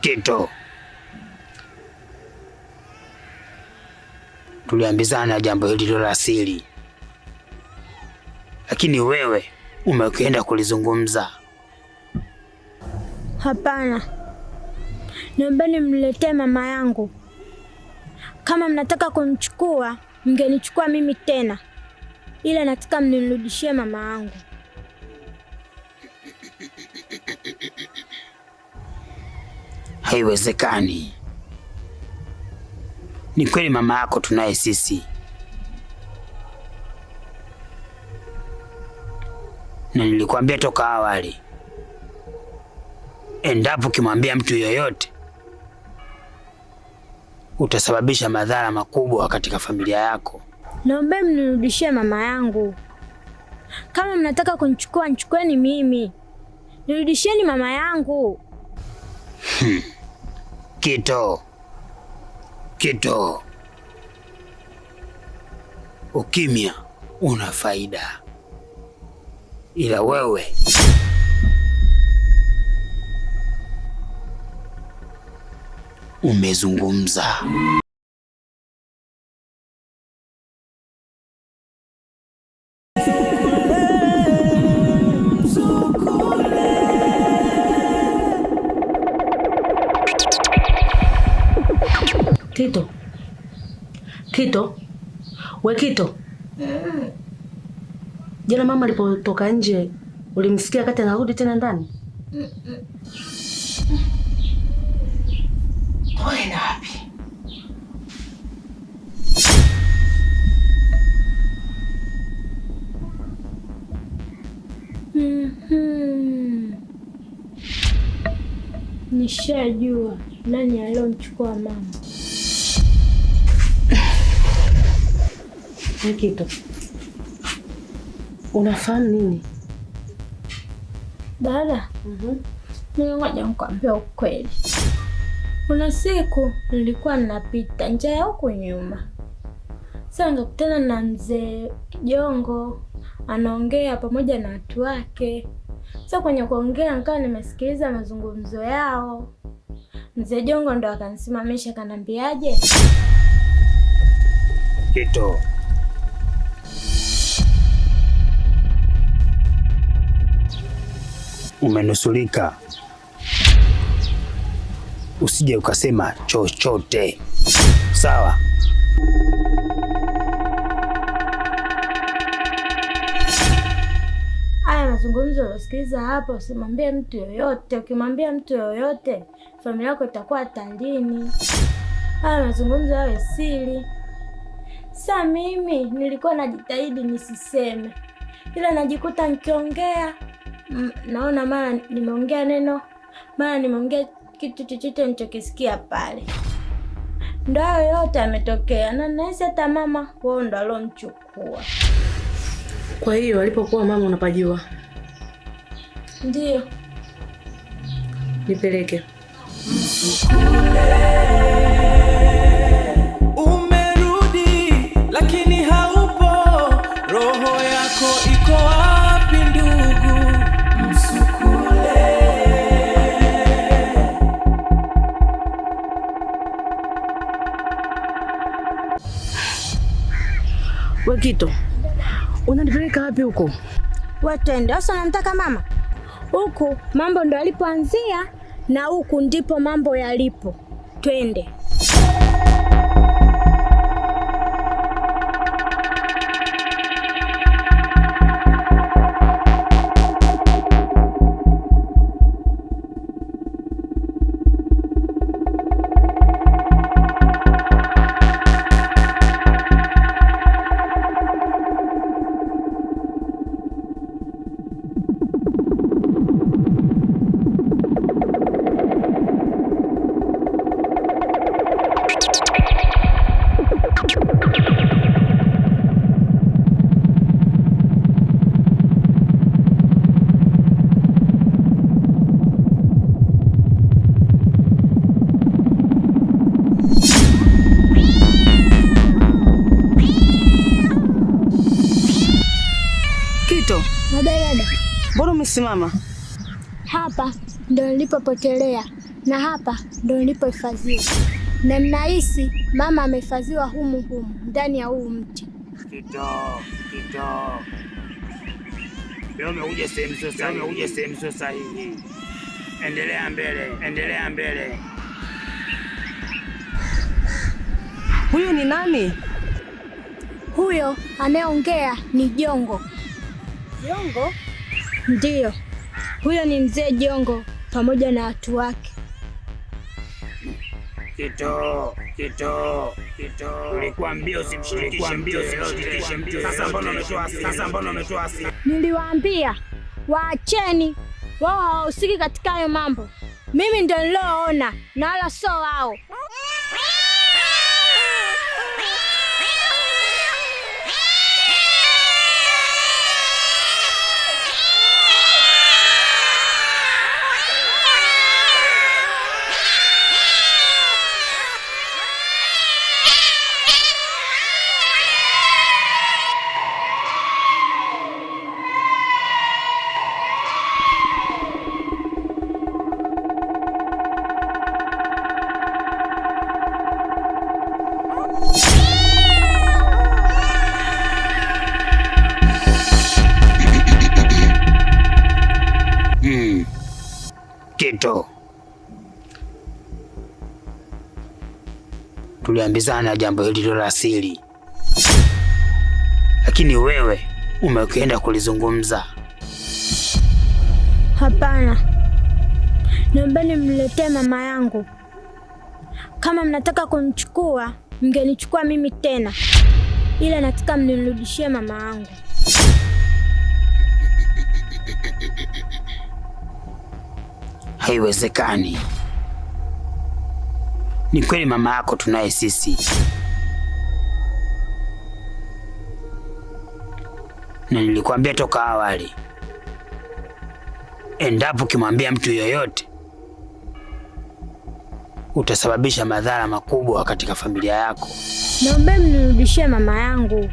Kito, tuliambizana jambo hili la siri, lakini wewe umekwenda kulizungumza. Hapana, naombeni mniletee mama yangu. Kama mnataka kumchukua, mngenichukua mimi tena, ila nataka mnirudishie mama yangu. Haiwezekani. Ni kweli mama yako tunaye sisi, na nilikwambia toka awali, endapo ukimwambia mtu yoyote utasababisha madhara makubwa katika familia yako. Naomba mnirudishie mama yangu. Kama mnataka kunichukua, nichukueni mimi, nirudishieni mama yangu. Kito, ukimya una faida, ila wewe umezungumza. Kito, we Kito. Jana mama alipotoka nje ulimsikia kati anarudi tena ndani? Toenda wapi? Nishajua nani aliyomchukua mama. Kito, unafahamu nini? Dada, ngoja nikwambie ukweli. Kuna siku nilikuwa ninapita nje ya huko nyuma. Sasa nikakutana na mzee Jongo anaongea pamoja na watu wake. Sasa kwenye kuongea nikawa nimesikiliza mazungumzo yao. Mzee Jongo ndo akanisimamisha akaniambiaje? Kito, umenusulika. Usije ukasema chochote, sawa? Haya mazungumzo unasikiliza hapa, usimwambie mtu yoyote. Ukimwambia mtu yoyote, familia yako itakuwa hatarini. Haya mazungumzo yawe siri. Sasa mimi nilikuwa najitahidi nisiseme, ila najikuta nikiongea naona mara nimeongea neno, mara nimeongea kitu chochote nilichokisikia pale. Ndo hayo yote ametokea, na nahisi hata mama wao ndo alomchukua. Kwa hiyo alipokuwa mama unapajua? Ndio. Nipeleke. Umerudi lakini haupo, roho yako iko wapi ndugu? Msukule. We Kito, unanipeleka wapi huko? Wewe twende. Sasa unamtaka mama? Huku mambo ndo alipoanzia na huku ndipo mambo yalipo. Twende. Kito, Dada, Mbona umesimama? Hapa ndo nilipopotelea na hapa ndo nilipohifadhiwa, na ninahisi mama amehifadhiwa humu ndani ya huu mti. Kito. Leo umekuja sehemu sahihi. Endelea mbele. Huyu ni nani? Huyo anayeongea ni Jongo. Jongo? Ndiyo, huyo ni mzee Jongo pamoja na watu wake. Kito. Nilikwambia usimshirikishe mtu yoyote. Sasa mbona umetoa asili? Niliwaambia waacheni, wao hawahusiki katika hayo mambo. Mimi ndio niloona na wala sio wao. Kito, tuliambizana jambo hili la asili, lakini wewe umekwenda kulizungumza. Hapana, naombeni mniletee mama yangu. Kama mnataka kunichukua, mngenichukua mimi tena, ila nataka mnirudishie mama yangu. Haiwezekani. Ni kweli mama yako tunaye sisi, na nilikwambia toka awali, endapo ukimwambia mtu yoyote utasababisha madhara makubwa katika familia yako. Naomba mnirudishie mama yangu.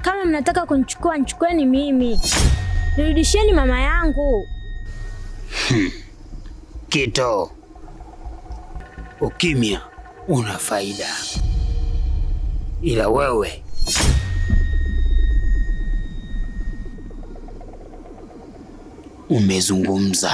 Kama mnataka kunichukua, nichukueni mimi, nirudishieni mama yangu. Kito, ukimya una faida, ila wewe umezungumza.